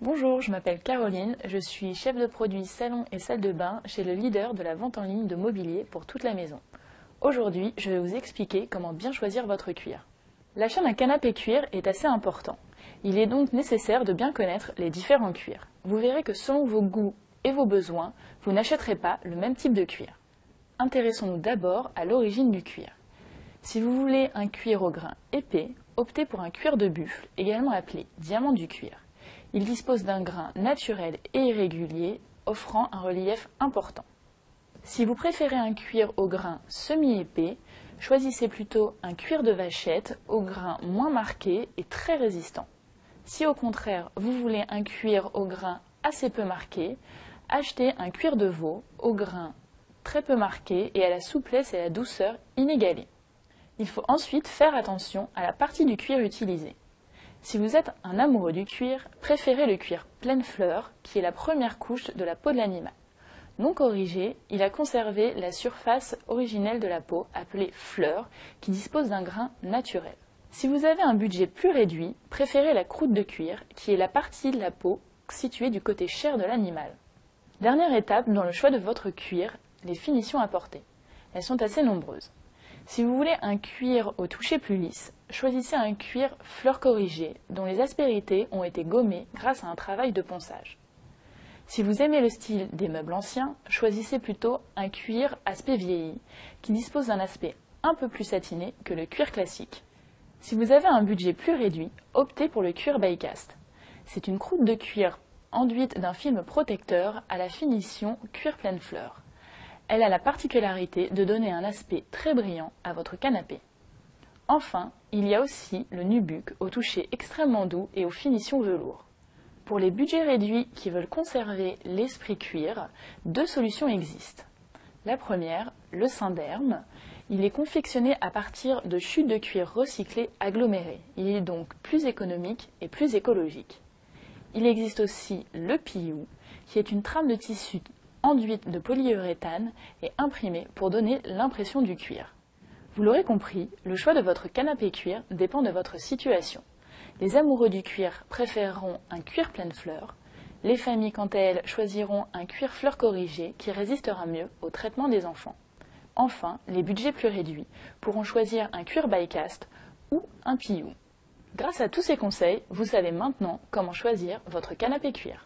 Bonjour, je m'appelle Caroline, je suis chef de produit salon et salle de bain chez le leader de la vente en ligne de mobilier pour toute la maison. Aujourd'hui, je vais vous expliquer comment bien choisir votre cuir. L'achat d'un canapé cuir est assez important. Il est donc nécessaire de bien connaître les différents cuirs. Vous verrez que selon vos goûts et vos besoins, vous n'achèterez pas le même type de cuir. Intéressons-nous d'abord à l'origine du cuir. Si vous voulez un cuir au grain épais, optez pour un cuir de buffle, également appelé diamant du cuir. Il dispose d'un grain naturel et irrégulier, offrant un relief important. Si vous préférez un cuir au grain semi-épais, choisissez plutôt un cuir de vachette au grain moins marqué et très résistant. Si au contraire vous voulez un cuir au grain assez peu marqué, achetez un cuir de veau au grain très peu marqué et à la souplesse et à la douceur inégalées. Il faut ensuite faire attention à la partie du cuir utilisée. Si vous êtes un amoureux du cuir, préférez le cuir pleine fleur, qui est la première couche de la peau de l'animal. Non corrigé, il a conservé la surface originelle de la peau, appelée fleur, qui dispose d'un grain naturel. Si vous avez un budget plus réduit, préférez la croûte de cuir, qui est la partie de la peau située du côté chair de l'animal. Dernière étape dans le choix de votre cuir, les finitions apportées. Elles sont assez nombreuses. Si vous voulez un cuir au toucher plus lisse, choisissez un cuir fleur corrigé dont les aspérités ont été gommées grâce à un travail de ponçage. Si vous aimez le style des meubles anciens, choisissez plutôt un cuir aspect vieilli qui dispose d'un aspect un peu plus satiné que le cuir classique. Si vous avez un budget plus réduit, optez pour le cuir die-cast. C'est une croûte de cuir enduite d'un film protecteur à la finition cuir pleine fleur. Elle a la particularité de donner un aspect très brillant à votre canapé. Enfin, il y a aussi le nubuck au toucher extrêmement doux et aux finitions velours. Pour les budgets réduits qui veulent conserver l'esprit cuir, deux solutions existent. La première, le Synderm. Il est confectionné à partir de chutes de cuir recyclées agglomérées. Il est donc plus économique et plus écologique. Il existe aussi le PU, qui est une trame de tissu enduite de polyuréthane et imprimée pour donner l'impression du cuir. Vous l'aurez compris, le choix de votre canapé cuir dépend de votre situation. Les amoureux du cuir préféreront un cuir pleine fleur. Les familles, quant à elles, choisiront un cuir fleur corrigé qui résistera mieux au traitement des enfants. Enfin, les budgets plus réduits pourront choisir un cuir die-cast ou un PU. Grâce à tous ces conseils, vous savez maintenant comment choisir votre canapé cuir.